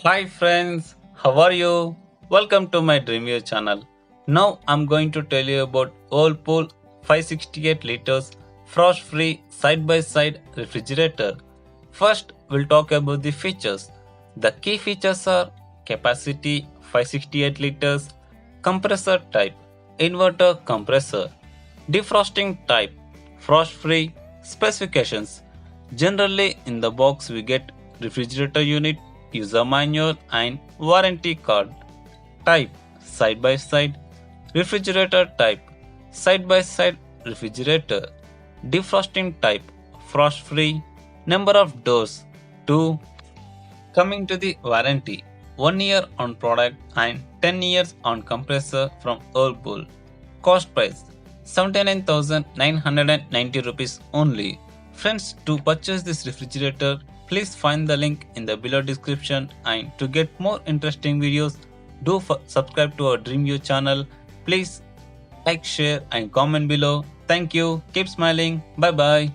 Hi friends, how are you? Welcome to my Dreamier channel. Now I'm going to tell you about Whirlpool 568 liters frost-free side-by-side refrigerator. First, we'll talk about the features. The key features are capacity 568 liters, compressor type, inverter compressor, defrosting type, frost-free, specifications. Generally in the box we get refrigerator unit, user manual and warranty card. Type side by side refrigerator type side by side refrigerator. Defrosting type frost free. Number of doors 2. Coming to the warranty, 1 year on product and 10 years on compressor from Whirlpool. Cost price 79,990 rupees only. Friends, to purchase this refrigerator, please find the link in the below description, and to get more interesting videos, do subscribe to our Dreamview channel. Please like, share and comment below. Thank you. Keep smiling. Bye bye.